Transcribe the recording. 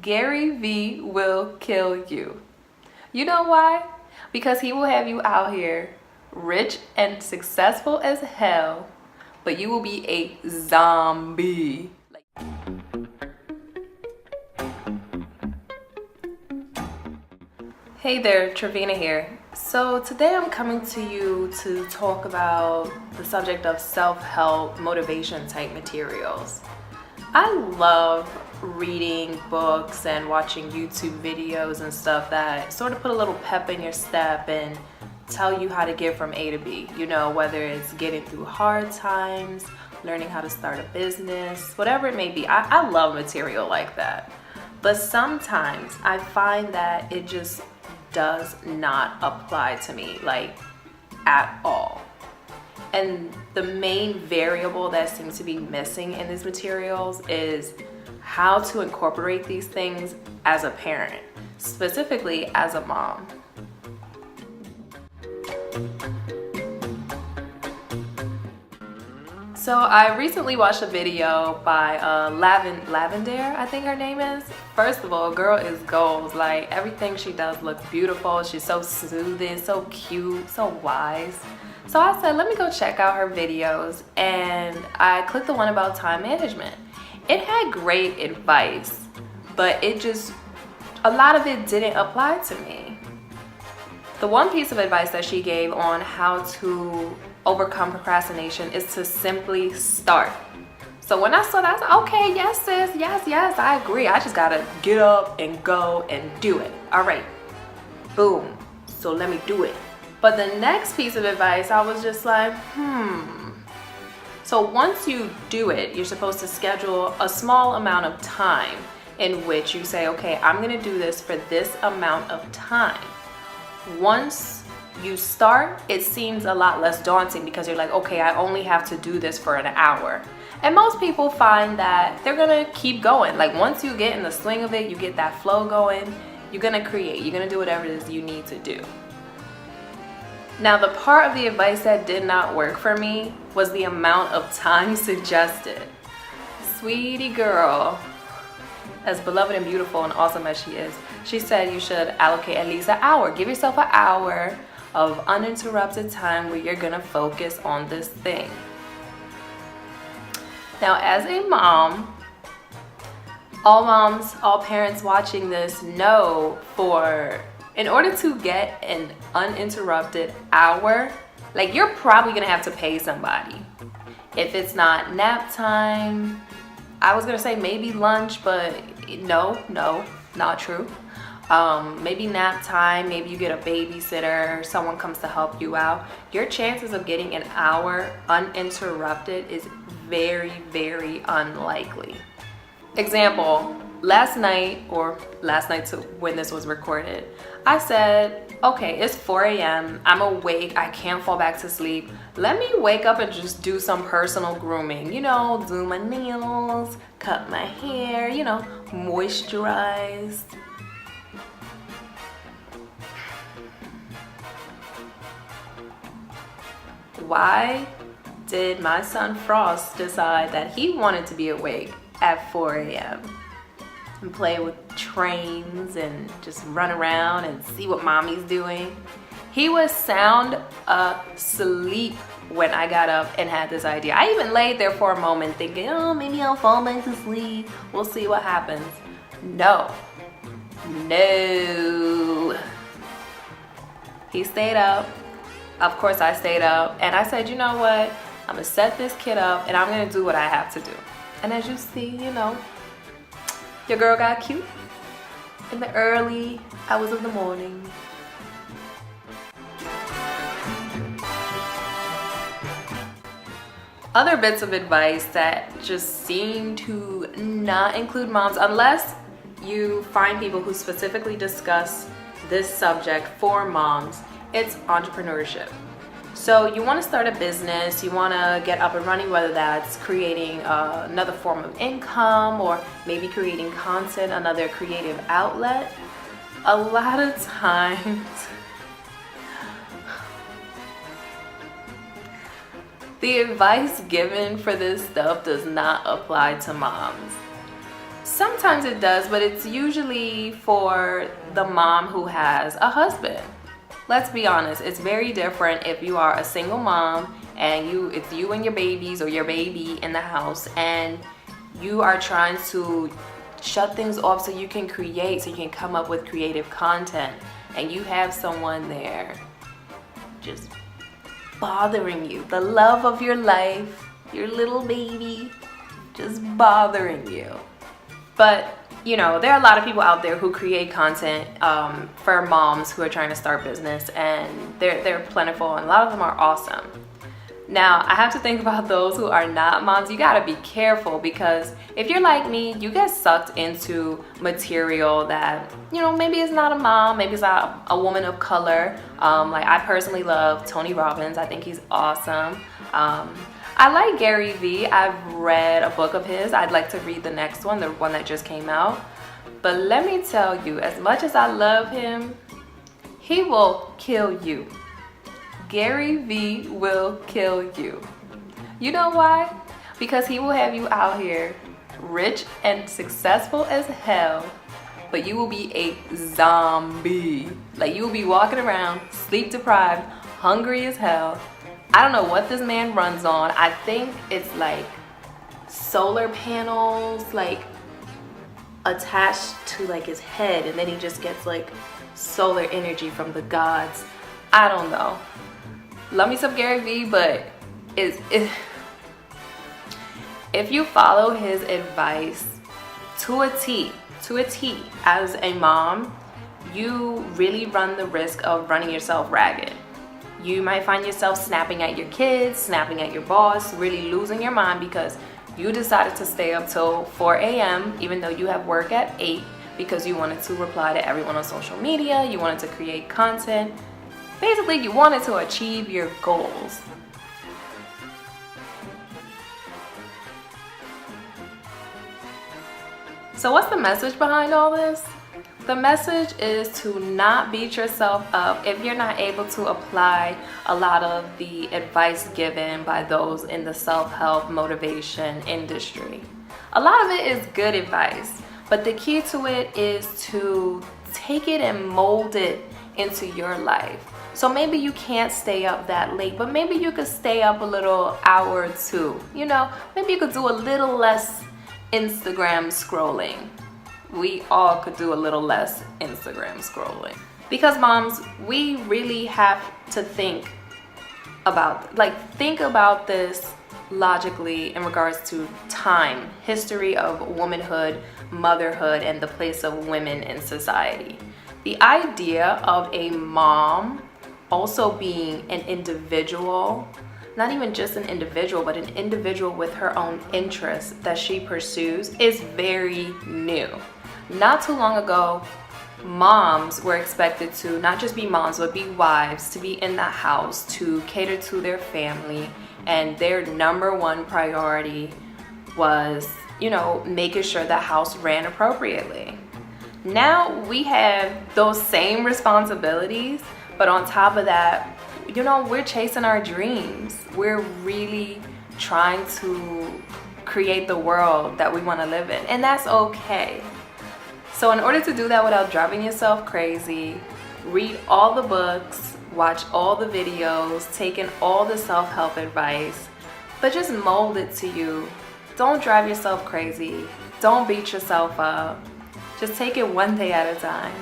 Gary V will kill you. You know why? Because he will have you out here rich and successful as hell, but you will be a zombie. Hey there, Trevina here. So today I'm coming to you to talk about the subject of self-help motivation type materials. I love reading books and watching YouTube videos and stuff that sort of put a little pep in your step and tell you how to get from A to B. You know, whether it's getting through hard times, learning how to start a business, whatever it may be. I love material like that. But sometimes I find that it just does not apply to me, like at all. And the main variable that seems to be missing in these materials is how to incorporate these things as a parent, specifically as a mom. So I recently watched a video by Lavendaire, I think her name is. First of all, girl is goals. Like, everything she does looks beautiful. She's so soothing, so cute, so wise. So I said, let me go check out her videos, and I clicked the one about time management. It had great advice, but a lot of it didn't apply to me. The one piece of advice that she gave on how to overcome procrastination is to simply start. So when I saw that, I was like, okay, yes, sis, yes, I agree. I just gotta get up and go and do it. All right, boom. So let me do it. But the next piece of advice, I was just like, So once you do it, you're supposed to schedule a small amount of time in which you say, okay, I'm gonna do this for this amount of time. Once you start, it seems a lot less daunting because you're like, okay, I only have to do this for an hour. And most people find that they're gonna keep going. Like, once you get in the swing of it, you get that flow going, you're gonna create, you're gonna do whatever it is you need to do. Now, the part of the advice that did not work for me was the amount of time suggested. Sweetie girl, as beloved and beautiful and awesome as she is, she said you should allocate at least an hour. Give yourself an hour of uninterrupted time where you're gonna focus on this thing. Now, as a mom, all moms, all parents watching this know in order to get an uninterrupted hour, like, you're probably gonna have to pay somebody. If it's not nap time, I was gonna say maybe lunch, but no, not true. Maybe nap time, maybe you get a babysitter, someone comes to help you out. Your chances of getting an hour uninterrupted is very, very unlikely. Example, last night to when this was recorded, I said, okay, it's 4 a.m. I'm awake, I can't fall back to sleep. Let me wake up and just do some personal grooming. You know, do my nails, cut my hair, moisturize. Why did my son Frost decide that he wanted to be awake at 4 a.m. and play with trains and just run around and see what mommy's doing? He was sound asleep when I got up and had this idea. I even laid there for a moment thinking, oh, maybe I'll fall back to sleep. We'll see what happens. No. He stayed up. Of course I stayed up, and I said, you know what? I'm gonna set this kid up and I'm gonna do what I have to do. And as you see, your girl got cute in the early hours of the morning. Other bits of advice that just seem to not include moms, unless you find people who specifically discuss this subject for moms, it's entrepreneurship. So you want to start a business, you want to get up and running, whether that's creating another form of income or maybe creating content, another creative outlet. A lot of times, the advice given for this stuff does not apply to moms. Sometimes it does, but it's usually for the mom who has a husband. Let's be honest, it's very different if you are a single mom and it's you and your babies or your baby in the house, and you are trying to shut things off so you can create, so you can come up with creative content, and you have someone there just bothering you, the love of your life, your little baby, just bothering you. But you know, there are a lot of people out there who create content for moms who are trying to start business, and they're plentiful, and a lot of them are awesome. Now, I have to think about those who are not moms. You gotta be careful, because if you're like me, you get sucked into material that, you know, maybe it's not a mom, maybe it's not a woman of color. Like, I personally love Tony Robbins. I think he's awesome. I like Gary V. I've read a book of his. I'd like to read the next one, the one that just came out. But let me tell you, as much as I love him, he will kill you. Gary V will kill you. You know why? Because he will have you out here rich and successful as hell, but you will be a zombie. Like, you will be walking around sleep deprived, hungry as hell. I don't know what this man runs on. I think it's like solar panels, like attached to like his head, and then he just gets like solar energy from the gods. I don't know. Love me some Gary Vee, but if you follow his advice to a T, as a mom, you really run the risk of running yourself ragged. You might find yourself snapping at your kids, snapping at your boss, really losing your mind because you decided to stay up till 4 a.m. even though you have work at 8, because you wanted to reply to everyone on social media, you wanted to create content. Basically, you wanted to achieve your goals. So what's the message behind all this? The message is to not beat yourself up if you're not able to apply a lot of the advice given by those in the self-help motivation industry. A lot of it is good advice, but the key to it is to take it and mold it into your life. So maybe you can't stay up that late, but maybe you could stay up a little hour or two. You know, maybe you could do a little less Instagram scrolling. We all could do a little less Instagram scrolling. Because moms, we really have to think about this logically in regards to time, history of womanhood, motherhood, and the place of women in society. The idea of a mom also being an individual, not even just an individual, but an individual with her own interests that she pursues, is very new. Not too long ago, moms were expected to not just be moms, but be wives, to be in the house, to cater to their family, and their number one priority was, you know, making sure the house ran appropriately. Now we have those same responsibilities, but on top of that, you know, we're chasing our dreams. We're really trying to create the world that we want to live in, and that's okay. So in order to do that without driving yourself crazy, read all the books, watch all the videos, take in all the self-help advice, but just mold it to you. Don't drive yourself crazy. Don't beat yourself up. Just take it one day at a time.